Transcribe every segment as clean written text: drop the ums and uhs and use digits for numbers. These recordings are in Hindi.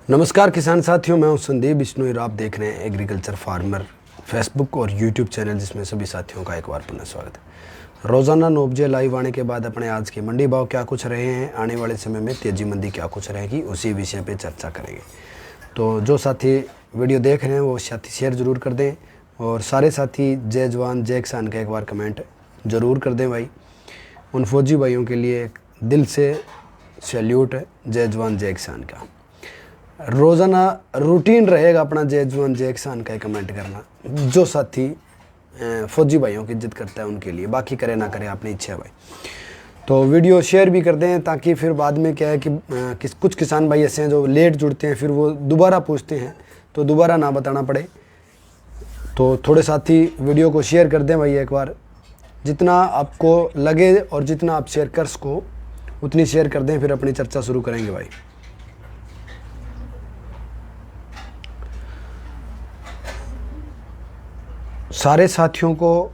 नमस्कार किसान साथियों, मैं हूं संदीप बिश्नोई। आप देख रहे हैं एग्रीकल्चर फार्मर फेसबुक और यूट्यूब चैनल, जिसमें सभी साथियों का एक बार पुनः स्वागत है। रोज़ाना 9 बजे लाइव आने के बाद अपने आज के मंडी भाव क्या कुछ रहे हैं, आने वाले समय में तेज़ी मंदी क्या कुछ रहेगी, उसी विषय पे चर्चा करेंगे। तो जो साथी वीडियो देख रहे हैं वो साथी शेयर ज़रूर कर दें, और सारे साथी जय जवान जय किसान का एक बार कमेंट ज़रूर कर दें भाई। उन फौजी भाइयों के लिए दिल से सैल्यूट है, जय जवान जय किसान का। रोज़ाना रूटीन रहेगा अपना जय जवान जय किसान का कमेंट करना। जो साथी फौजी भाइयों की इज्जत करता है उनके लिए, बाकी करे ना करे अपनी इच्छा है भाई। तो वीडियो शेयर भी कर दें, ताकि फिर बाद में क्या है कि कुछ किसान भाई ऐसे हैं जो लेट जुड़ते हैं, फिर वो दोबारा पूछते हैं, तो दोबारा ना बताना पड़े। तो थोड़े साथी वीडियो को शेयर कर दें भाई एक बार, जितना आपको लगे और जितना आप शेयर कर सको उतनी शेयर कर दें, फिर अपनी चर्चा शुरू करेंगे भाई। सारे साथियों को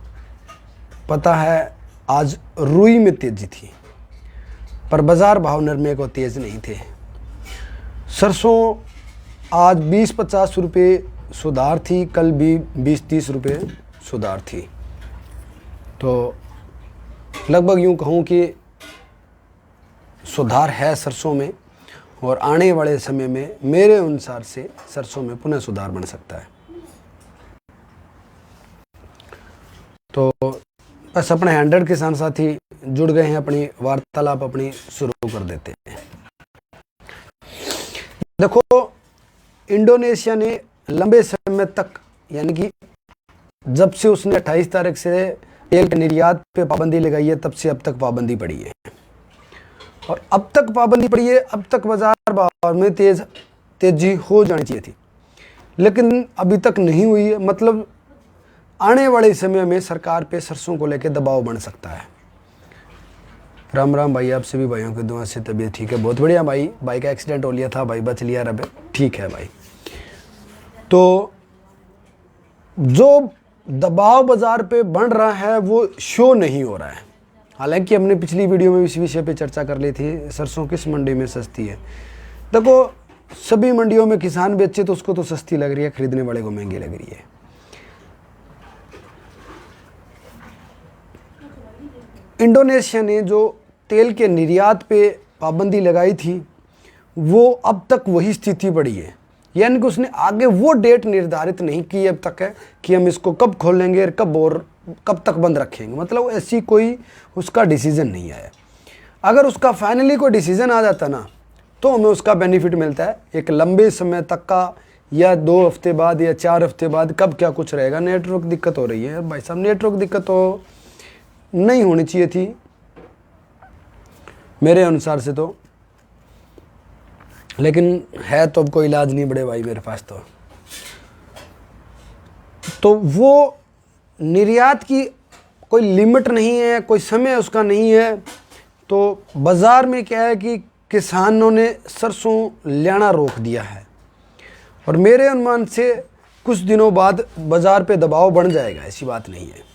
पता है आज रुई में तेजी थी, पर बाज़ार भाव नरमे को तेज़ नहीं थे। सरसों आज 20-50 रुपये सुधार थी, कल भी 20-30 रुपये सुधार थी। तो लगभग यूँ कहूँ कि सुधार है सरसों में, और आने वाले समय में मेरे अनुसार से सरसों में पुनः सुधार बन सकता है। तो बस अपने 100 किसान साथी जुड़ गए हैं, अपनी वार्तालाप अपनी शुरू कर देते हैं। देखो, इंडोनेशिया ने लंबे समय तक, यानी कि जब से उसने 28 तारीख से तेल के निर्यात पे पाबंदी लगाई है, तब से अब तक पाबंदी पड़ी है, और अब तक पाबंदी पड़ी है। अब तक बाजार भाव में तेजी हो जानी चाहिए थी, लेकिन अभी तक नहीं हुई है। मतलब आने वाले समय में सरकार पे सरसों को लेकर दबाव बन सकता है। राम राम भाई, आप सभी भाइयों की दुआ से तबीयत ठीक है? बहुत बढ़िया भाई। भाई का एक्सीडेंट हो लिया था भाई, बच लिया रब, ठीक है भाई। तो जो दबाव बाजार पे बढ़ रहा है वो शो नहीं हो रहा है। हालांकि हमने पिछली वीडियो में इस विषय पे चर्चा कर ली थी, सरसों किस मंडी में सस्ती है। देखो, सभी मंडियों में किसान बेचे तो उसको तो सस्ती लग रही है, खरीदने वाले को महंगी लग रही है। इंडोनेशिया ने जो तेल के निर्यात पे पाबंदी लगाई थी, वो अब तक वही स्थिति पड़ी है। यानी कि उसने आगे वो डेट निर्धारित नहीं की अब तक है कि हम इसको कब खोलेंगे और कब तक बंद रखेंगे। मतलब ऐसी कोई उसका डिसीजन नहीं आया। अगर उसका फाइनली कोई डिसीजन आ जाता ना, तो हमें उसका बेनिफिट मिलता है एक लंबे समय तक का, या 2 हफ्ते बाद या 4 हफ्ते बाद, कब क्या कुछ रहेगा। नेटवर्क दिक्कत हो रही है भाई साहब, नेटवर्क दिक्कत तो नहीं होनी चाहिए थी मेरे अनुसार से तो, लेकिन है तो अब कोई इलाज नहीं बड़े भाई मेरे पास। तो वो निर्यात की कोई लिमिट नहीं है, कोई समय उसका नहीं है। तो बाज़ार में क्या है कि किसानों ने सरसों लेना रोक दिया है, और मेरे अनुमान से कुछ दिनों बाद बाज़ार पे दबाव बढ़ जाएगा। ऐसी बात नहीं है,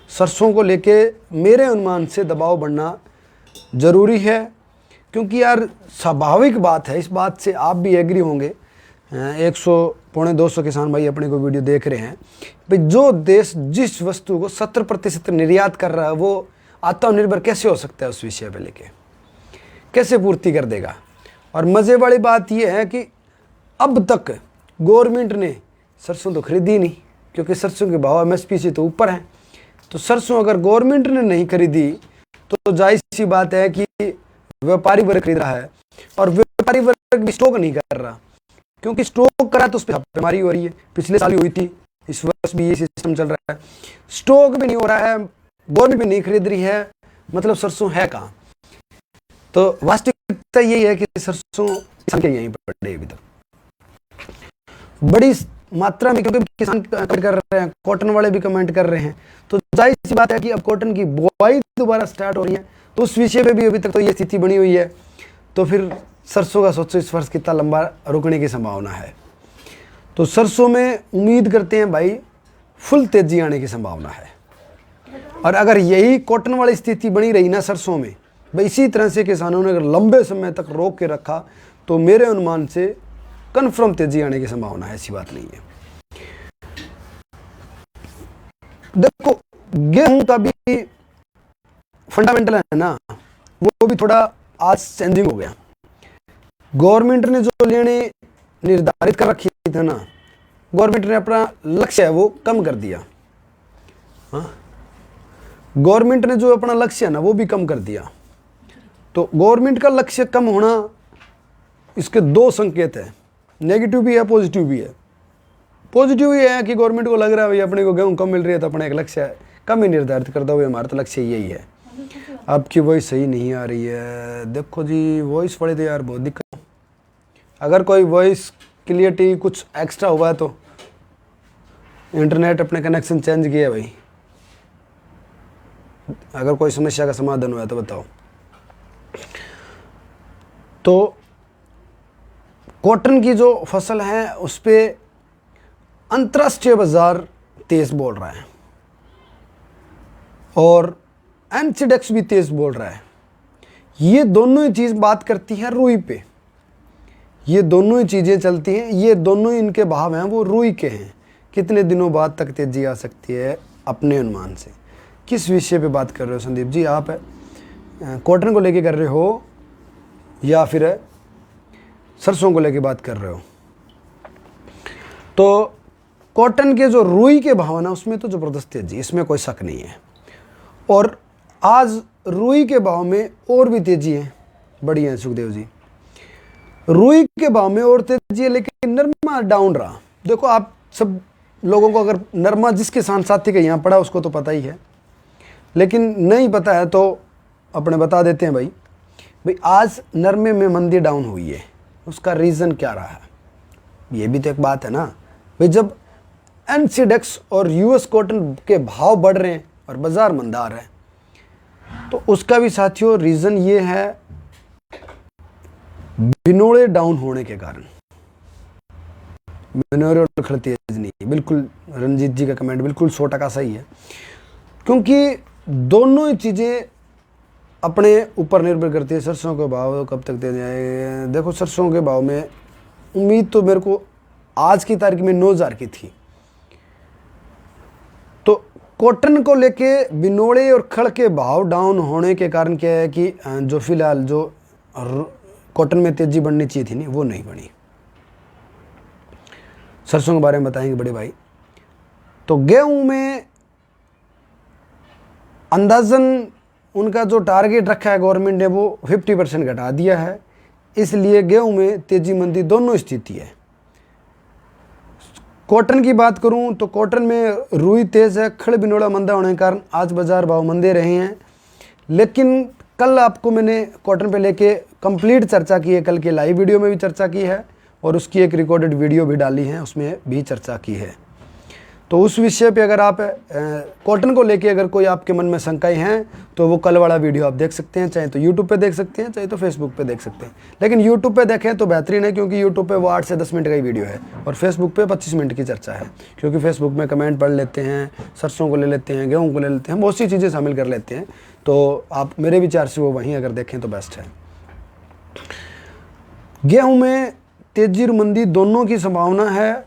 सरसों को लेके मेरे अनुमान से दबाव बढ़ना ज़रूरी है, क्योंकि यार स्वाभाविक बात है, इस बात से आप भी एग्री होंगे। 100-250 किसान भाई अपने को वीडियो देख रहे हैं भाई। जो देश जिस वस्तु को 70% निर्यात कर रहा है, वो आत्मनिर्भर कैसे हो सकता है? उस विषय पे लेके कैसे पूर्ति कर देगा? और मज़े वाली बात यह है कि अब तक गवर्नमेंट ने सरसों तो खरीदी नहीं, क्योंकि सरसों के भाव MSP से तो ऊपर हैं। तो सरसों अगर गवर्नमेंट ने नहीं खरीदी तो जाहिर सी बात है कि व्यापारी वर्ग खरीद रहा है, और व्यापारी वर्ग भी स्टॉक नहीं कर रहा, क्योंकि स्टॉक करा तो उस पर छापेमारी हो रही है। पिछले साल भी हुई थी, इस वर्ष भी ये सिस्टम चल रहा है। स्टॉक भी नहीं हो रहा है, गवर्नमेंट भी नहीं खरीद रही है, मतलब सरसों है कहाँ? तो वास्तविकता यही है कि सरसों किसान के यहीं पड़े अभी तक बड़ी मात्रा में, क्योंकि किसान कमेंट कर रहे हैं, कॉटन वाले भी कमेंट कर रहे हैं। तो जाहिर सी बात है कि अब कॉटन की बुआई दोबारा स्टार्ट हो रही है, तो उस विषय पे भी अभी तक तो ये स्थिति बनी हुई है। तो फिर सरसों का सोचो इस वर्ष कितना लंबा रुकने की संभावना है। तो सरसों में उम्मीद करते हैं भाई फुल तेजी आने की संभावना है। और अगर यही कॉटन वाली स्थिति बनी रही ना सरसों में, भाई इसी तरह से किसानों ने अगर लंबे समय तक रोक के रखा, तो मेरे अनुमान से कन्फर्म तेजी आने की संभावना है, ऐसी बात नहीं है। देखो गेहूं का भी फंडामेंटल है ना, वो भी थोड़ा आज चेंजिंग हो गया। गवर्नमेंट ने जो लेने निर्धारित कर रखी थी ना, गवर्नमेंट ने अपना लक्ष्य है वो कम कर दिया। हाँ, गवर्नमेंट ने जो अपना लक्ष्य है ना वो भी कम कर दिया। तो गवर्नमेंट का लक्ष्य कम होना, इसके दो संकेत है, नेगेटिव भी है पॉजिटिव भी है। पॉजिटिव ये है कि गवर्नमेंट को लग रहा है भाई अपने को गेहूं कम मिल रही है तो अपना एक लक्ष्य है कम ही निर्धारित कर दो, हमारा तो लक्ष्य यही है। आपकी वॉइस सही नहीं आ रही है, देखो जी वॉइस पड़े तो यार बहुत दिक्कत। अगर कोई वॉइस क्लियरिटी कुछ एक्स्ट्रा हुआ है तो इंटरनेट अपने कनेक्शन चेंज किया भाई, अगर कोई समस्या का समाधान हुआ है तो बताओ। तो कॉटन की जो फसल है उस पर अंतर्राष्ट्रीय बाजार तेज बोल रहा है और एनसीडेक्स भी तेज बोल रहा है। ये दोनों ही चीज़ बात करती है रुई पे, ये दोनों ही चीज़ें चलती हैं, ये दोनों ही इनके भाव हैं वो रुई के हैं। कितने दिनों बाद तक तेजी आ सकती है अपने अनुमान से? किस विषय पे बात कर रहे हो संदीप जी आप? कॉटन को लेके कर रहे हो या फिर सरसों को लेके बात कर रहे हो? तो कॉटन के जो रुई के भाव ना उसमें तो ज़बरदस्त तेजी, इसमें कोई शक नहीं है। और आज रुई के भाव में और भी तेजी है, बड़ी है सुखदेव जी, रुई के भाव में और तेजी है, लेकिन नरमा डाउन रहा। देखो आप सब लोगों को, अगर नरमा जिसके साथी के यहाँ पड़ा उसको तो पता ही है, लेकिन नहीं पता है तो अपने बता देते हैं भाई आज नरमे में मंदी डाउन हुई है, उसका रीज़न क्या रहा है? ये भी तो एक बात है ना भाई, जब एनसीडेक्स और यूएस कॉटन के भाव बढ़ रहे हैं और बाजार मंदा रहा है तो उसका भी साथियों रीज़न ये है बिनोड़े डाउन होने के कारण। बिनोड़े और खड़ तेज नहीं, बिल्कुल रंजीत जी का कमेंट बिल्कुल 100% सही है, क्योंकि दोनों ही चीज़ें अपने ऊपर निर्भर करती है। सरसों के भाव कब तक तेज आए? देखो सरसों के भाव में उम्मीद तो मेरे को आज की तारीख में 9,000 की थी। तो कॉटन को लेके बिनोड़े और खड़ के भाव डाउन होने के कारण क्या है कि जो फिलहाल जो कॉटन में तेजी बढ़नी चाहिए थी नहीं वो नहीं बढ़ी। सरसों के बारे में बताएंगे बड़े भाई। तो गेहूं में अंदाजन उनका जो टारगेट रखा है गवर्नमेंट ने वो 50% घटा दिया है, इसलिए गेहूं में तेजी मंदी दोनों स्थिति है। कॉटन की बात करूं तो कॉटन में रुई तेज है, खड़ बिनोड़ा मंदा होने के कारण आज बाजार भाव मंदे रहे हैं। लेकिन कल आपको मैंने कॉटन पे लेके कंप्लीट चर्चा की है, कल के लाइव वीडियो में भी चर्चा की है और उसकी एक रिकॉर्डेड वीडियो भी डाली है, उसमें भी चर्चा की है। तो उस विषय पे अगर आप कॉटन को लेके अगर कोई आपके मन में शंकाएं हैं तो वो कल वाला वीडियो आप देख सकते हैं, चाहे तो यूट्यूब पे देख सकते हैं चाहे तो फेसबुक पे देख सकते हैं। लेकिन यूट्यूब पे देखें तो बेहतरीन है, क्योंकि यूट्यूब पे वो 8 से 10 मिनट का ही वीडियो है और फेसबुक पे 25 मिनट की चर्चा है, क्योंकि फेसबुक में कमेंट पढ़ लेते हैं, सरसों को ले लेते हैं, गेहूँ को ले लेते हैं, बहुत सी चीज़ें शामिल कर लेते हैं। तो आप मेरे विचार से वो वहीं अगर देखें तो बेस्ट है। गेहूँ में तेजी और मंदी दोनों की संभावना है।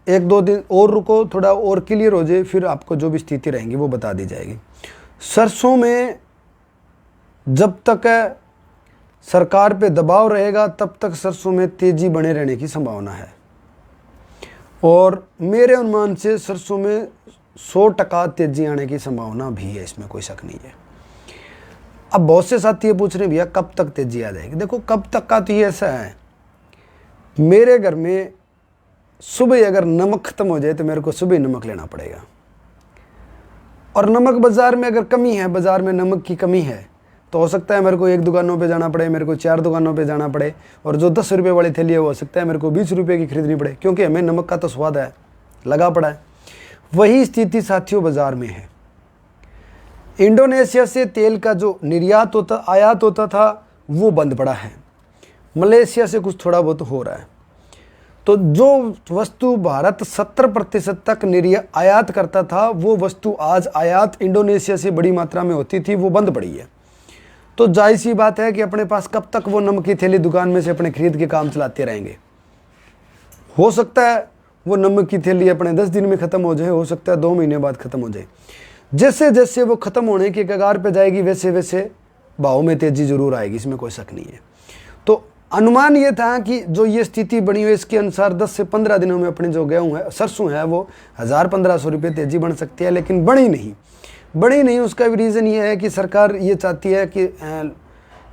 1-2 दिन और रुको, थोड़ा और क्लियर हो जाए, फिर आपको जो भी स्थिति रहेंगी वो बता दी जाएगी। सरसों में जब तक सरकार पे दबाव रहेगा तब तक सरसों में तेजी बने रहने की संभावना है और मेरे अनुमान से सरसों में 100% तेजी आने की संभावना भी है, इसमें कोई शक नहीं है। अब बहुत से साथी ये पूछ रहे हैं भैया कब तक तेजी आ जाएगी? देखो कब तक का तो ये ऐसा है, मेरे घर में सुबह अगर नमक खत्म हो जाए तो मेरे को सुबह नमक लेना पड़ेगा, और नमक बाज़ार में अगर कमी है, बाज़ार में नमक की कमी है तो हो सकता है मेरे को 1 दुकानों पे जाना पड़े, मेरे को 4 दुकानों पे जाना पड़े, और जो 10 रुपये वाली थैली है वो हो सकता है मेरे को 20 रुपये की खरीदनी पड़े, क्योंकि हमें नमक का तो स्वाद है, लगा पड़ा है। वही स्थिति साथियों बाज़ार में है। इंडोनेशिया से तेल का जो निर्यात होता आयात होता था वो बंद पड़ा है, मलेशिया से कुछ थोड़ा बहुत हो रहा है। तो जो वस्तु भारत 70% तक आयात करता था वो वस्तु आज आयात इंडोनेशिया से बड़ी मात्रा में होती थी, वो बंद पड़ी है। तो जाहिर सी बात है कि अपने पास कब तक वो नमक की थैली दुकान में से अपने खरीद के काम चलाते रहेंगे, हो सकता है वो नमक की थैली अपने 10 दिन में ख़त्म हो जाए, हो सकता है 2 महीने बाद ख़त्म हो जाए। जैसे जैसे वो ख़त्म होने के कगार पे जाएगी वैसे वैसे भाव में तेज़ी ज़रूर आएगी, इसमें कोई शक नहीं है। तो अनुमान ये था कि जो ये स्थिति बनी हुई इसके अनुसार 10 से 15 दिनों में अपने जो गेहूँ है, सरसों है, वो 1000-1500 रुपये तेज़ी बन सकती है, लेकिन बढ़ी नहीं। उसका भी रीज़न ये है कि सरकार ये चाहती है कि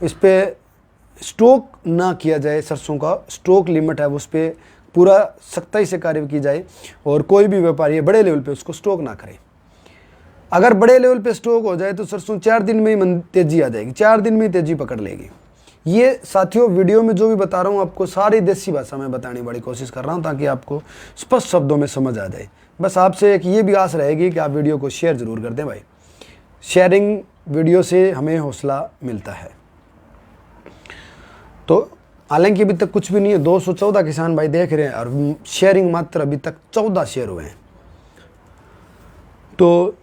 इस पर स्टॉक ना किया जाए, सरसों का स्टॉक लिमिट है उस पर पूरा सख्ताई से कार्य की जाए, और कोई भी व्यापारी बड़े लेवल पे उसको स्टॉक ना करे। अगर बड़े लेवल पे स्टॉक हो जाए तो सरसों 4 दिन में ही तेज़ी आ जाएगी, 4 दिन में ही तेज़ी पकड़ लेगी। ये साथियों वीडियो में जो भी बता रहा हूँ आपको सारी देसी भाषा में बताने बड़ी कोशिश कर रहा हूँ ताकि आपको स्पष्ट शब्दों में समझ आ जाए। बस आपसे एक ये भी आस रहेगी कि आप वीडियो को शेयर ज़रूर कर दें भाई, शेयरिंग वीडियो से हमें हौसला मिलता है। तो हालांकि अभी तक कुछ भी नहीं है, 214 किसान भाई देख रहे हैं और शेयरिंग मात्र अभी तक 14 शेयर हुए हैं। तो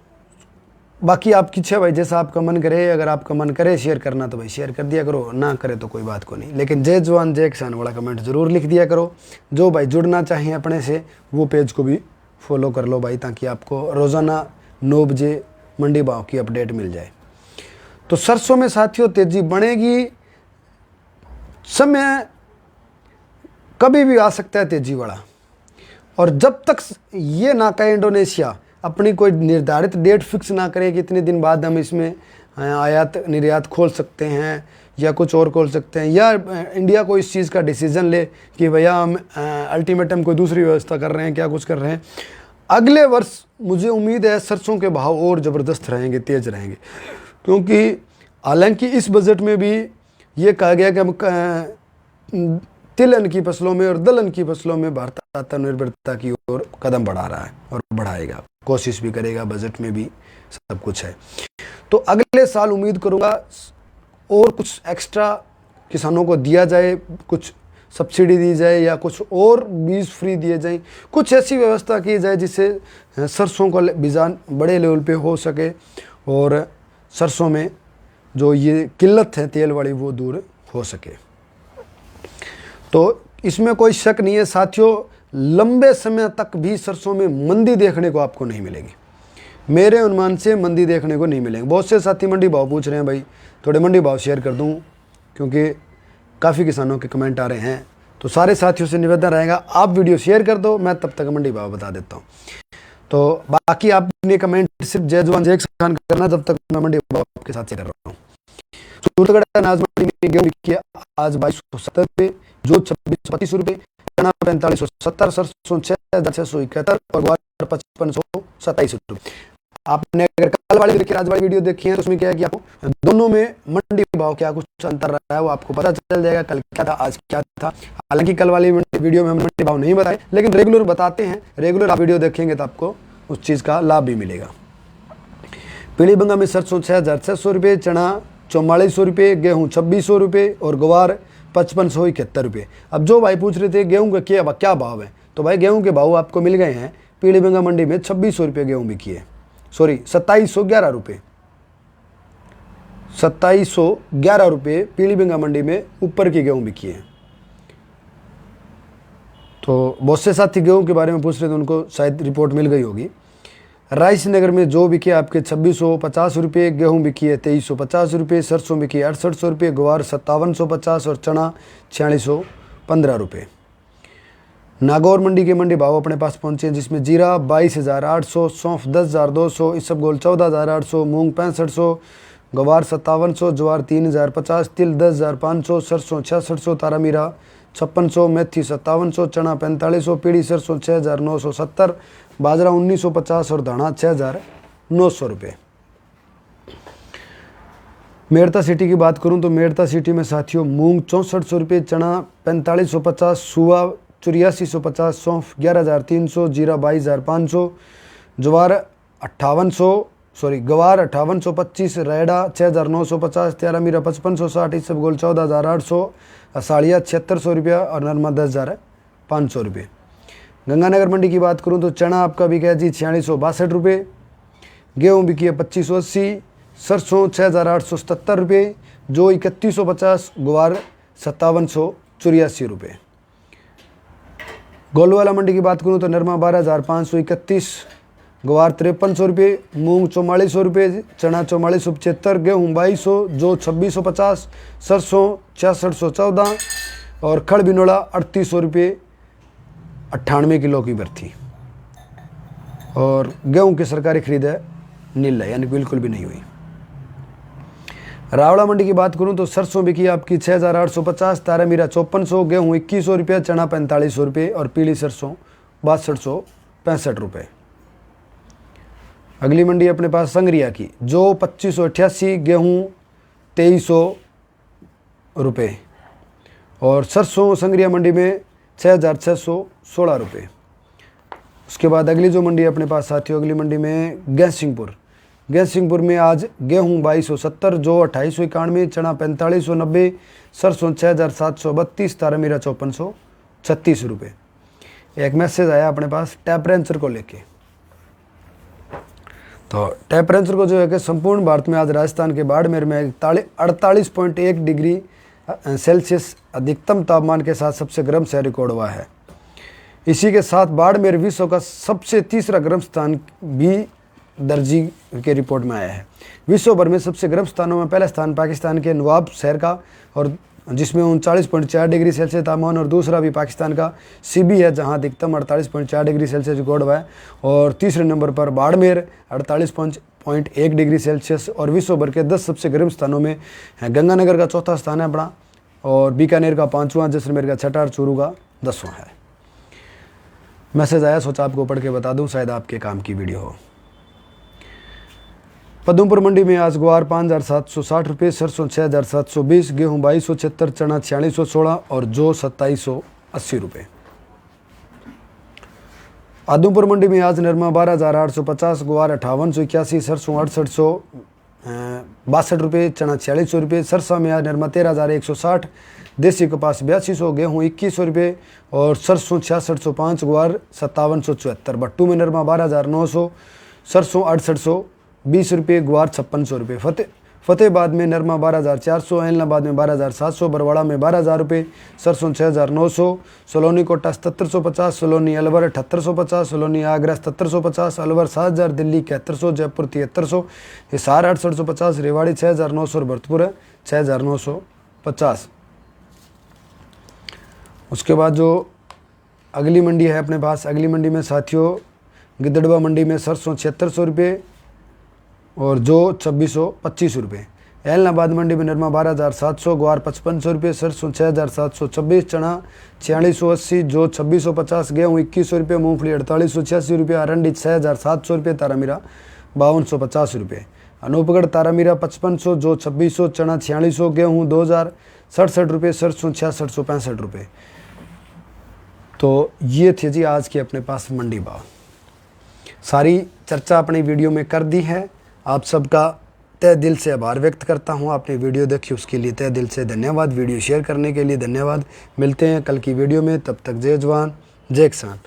बाकी आपकी इच्छा भाई, जैसा आपका मन करे, अगर आपका मन करे शेयर करना तो भाई शेयर कर दिया करो, ना करे तो कोई बात को नहीं, लेकिन जय जवान जय किसान वाला कमेंट ज़रूर लिख दिया करो। जो भाई जुड़ना चाहें अपने से वो पेज को भी फॉलो कर लो भाई, ताकि आपको रोज़ाना 9 बजे मंडी भाव की अपडेट मिल जाए। तो सरसों में साथियों तेज़ी बढ़ेगी, समय कभी भी आ सकता है तेज़ी वाला, और जब तक ये ना कहे इंडोनेशिया अपनी कोई निर्धारित डेट फिक्स ना करे कि इतने दिन बाद हम इसमें आयात निर्यात खोल सकते हैं या कुछ और खोल सकते हैं, या इंडिया को इस चीज़ का डिसीज़न ले कि भैया हम अल्टीमेटम कोई दूसरी व्यवस्था कर रहे हैं, क्या कुछ कर रहे हैं, अगले वर्ष मुझे उम्मीद है सरसों के भाव और ज़बरदस्त रहेंगे, तेज़ रहेंगे। क्योंकि हालांकि इस बजट में भी ये कहा गया कि हम तिलहन की फसलों में और दलहन की फसलों में भारत आत्मनिर्भरता की ओर कदम बढ़ा रहा है और बढ़ाएगा, कोशिश भी करेगा, बजट में भी सब कुछ है। तो अगले साल उम्मीद करूंगा और कुछ एक्स्ट्रा किसानों को दिया जाए, कुछ सब्सिडी दी जाए या कुछ और बीज फ्री दिए जाएं, कुछ ऐसी व्यवस्था की जाए जिससे सरसों का बीजान बड़े लेवल पे हो सके और सरसों में जो ये किल्लत है तेल वाली वो दूर हो सके। तो इसमें कोई शक नहीं है साथियों, लंबे समय तक भी सरसों में मंदी देखने को आपको नहीं मिलेगी, मेरे अनुमान से मंदी देखने को नहीं मिलेंगे। बहुत से साथी मंडी भाव पूछ रहे हैं भाई, थोड़े मंडी भाव शेयर कर दूं, क्योंकि काफ़ी किसानों के कमेंट आ रहे हैं। तो सारे साथियों से निवेदन रहेगा आप वीडियो शेयर कर दो, मैं तब तक मंडी भाव बता देता हूँ। तो बाकी आपने कमेंट सिर्फ जय जवान जय किसान करना, जब तक मैं मंडी भाव आपके साथ शेयर कर रहा हूँ। सूरतगढ़ अनाज मंडी में गेहूं बिकी आज 2270 रुपये, जो 2635 रुपये, चना 4570, सरसों 6671 और ग्वार 5527 रुपये। आपने अगर कल वाली आज वाली वीडियो देखी है तो उसमें क्या है कि आपको दोनों में मंडी भाव क्या कुछ अंतर रहा है वो आपको पता चल जाएगा, कल क्या था आज क्या था। हालांकि कल वाली वीडियो में हम मंडी भाव नहीं बताए, लेकिन रेगुलर बताते हैं, रेगुलर आप वीडियो देखेंगे तो आपको उस चीज़ का लाभ भी मिलेगा। पीलीबंगा में सरसों 6600 रुपये, चना 4400 रुपये, गेहूँ 2600 रुपये और ग्वार 5571 रुपये। अब जो भाई पूछ रहे थे गेहूं का क्या भाव है, तो भाई गेहूं के भाव आपको मिल गए हैं। पीलीबंगा मंडी में 2600 रुपये गेहूं बिकी है, सॉरी 2711 रुपये, 2711 रुपये पीलीबंगा मंडी में ऊपर की गेहूं बिकी है। तो बहुत से साथी गेहूं के बारे में पूछ रहे थे, उनको शायद रिपोर्ट मिल गई होगी। राइस नगर में जो बिके आपके 2650 रुपये, गेहूँ बिकी है 2350 रुपये, सरसों बिकी 6800 रुपये, ग्वार 5750 और चना 4615 रुपये। नागौर मंडी के मंडी भाव अपने पास पहुंचे हैं, जिसमें जीरा 22800, सौंफ 10200, इसबगोल 14800, मूंग 6500, ग्वार 5700, ज्वार 3050, तिल 10500, सरसों 6600, तारामीरा 5600, मेथी 5700, चना 4500, पीढ़ी सरसों 6970, बाजरा 1950 और धाना 6900 रुपये। मेड़ता सिटी की बात करूं तो मेड़ता सिटी में साथियों मूंग 6400 रुपये, चना 4550, सुआ 8450, सौंफ 11300, जीरा 22500, ज्वार 5825, रेड़ा 6950, त्यारामीरा 5560, इसबगोल 14800, असाड़िया 7600 रुपया और नरमा 10500 रुपये। गंगानगर मंडी की बात करूं तो चना आपका बिका है जी 4662 रुपये, गेहूँ बिकी है 2580, सरसों 6877 रुपये, जो 3150, ग्वार 5784 रुपये। गोलवाला मंडी की बात करूँ तो नरमा 12,531, ग्वार 5300 रुपये, मूंग 4400 रुपये, चना 4475, गेहूँ 2200, जौ 2650, सरसों 6614 और खड़ बिनोला 3800 रुपये 98 किलो की बर्थी। और गेहूँ की सरकारी खरीद है नील है, यानी बिल्कुल भी नहीं हुई। रावड़ा मंडी की बात करूं तो सरसों बिकी आपकी 6850, तारा मीरा 5400, गेहूँ 2100 रुपये, चना 4500 रुपये और पीली सरसों 6265 रुपये। अगली मंडी अपने पास संगरिया की, जो 2588, गेहूँ 2300 रुपये और सरसों संगरिया मंडी में 6616 रुपये। उसके बाद अगली जो मंडी अपने पास साथियों, अगली मंडी में गैसिंगपुर में आज गेहूँ 2270, जौ 2891, चना 4590, सरसों 6732, तारा मीरा 5436 रुपये। एक मैसेज आया अपने पास टेम्परेचर को लेके, तो टेम्परेचर को जो है कि संपूर्ण भारत में आज राजस्थान के बाड़मेर में 48.1 डिग्री सेल्सियस अधिकतम तापमान के साथ सबसे गर्म शहर रिकॉर्ड हुआ है। इसी के साथ बाड़मेर विश्व का सबसे तीसरा गर्म स्थान भी दर्जी के रिपोर्ट में आया है। विश्व भर में सबसे गर्म स्थानों में पहला स्थान पाकिस्तान के नवाब शहर का, और जिसमें 39.4 डिग्री सेल्सियस तापमान, और दूसरा भी पाकिस्तान का सिबी है जहां अधिकतम 48.4 डिग्री सेल्सियस रिकॉर्ड हुआ है, और तीसरे नंबर पर बाड़मेर 48.1 डिग्री सेल्सियस। और विश्व भर के 10 सबसे गर्म स्थानों में गंगानगर का चौथा स्थान है अपना, और बीकानेर का 5वां, जैसलमेर का 6वां और चूरू का 10वां है। मैसेज आया, सोचा आपको पढ़ के बता दूं, शायद आपके काम की वीडियो हो। पद्मपुर मंडी में आज ग्वार 5760 रुपये, सरसों 6720, गेहूँ 2276, चना 4616 और जौ 2780 रुपये। आदमपुर मंडी में आज नरमा 12850, ग्वार 5881, सरसों 6862 रुपये, चना 4600 रुपये। सरसा में आज नरमा 13160, देसी कपास 8200, गेहूँ 2100 रुपये और सरसों 6605, ग्वार 5774। भट्टू में नरमा 12900, सरसों 6820 रुपये, ग्वार 5600 रुपये। फतेहाबाद में नरमा 12400, ऐलनाबाद में 12700, बरवाड़ा में 12000 रुपये, सरसों 6900, सलोनी कोटा 7750, सलोनी अलवर 7850, सलोनी आगरा 7750, अलवर 7000, दिल्ली 7100, जयपुर 7300, हिसार 6850, रेवाड़ी 6900 और भरतपुर है 6950। उसके बाद जो अगली मंडी है अपने पास, अगली मंडी में साथियों गिद्धड़वा मंडी में सरसों 7600 रुपये और जो 2625 रुपये। ऐलनाबाद मंडी में नरमा 12700, ग्वार 5500 रुपये, सरसों 6726, चना 4680, जो 2650, गेहूँ 2100 रुपये, मूंगफली 4886 रुपये, अरंडी 6700 रुपये, तारामीरा 5250 रुपये। अनूपगढ़ तारामीरा 5500, जो 2600, चना 4600, गेहूँ 2067 रुपये, सरसों 6665 रुपये। तो ये थे जी आज के अपने पास मंडी भाव। सारी चर्चा अपनी वीडियो में कर दी है। आप सबका तहे दिल से आभार व्यक्त करता हूँ। आपने वीडियो देखी उसके लिए तहे दिल से धन्यवाद। वीडियो शेयर करने के लिए धन्यवाद। मिलते हैं कल की वीडियो में, तब तक जय जवान जय किसान।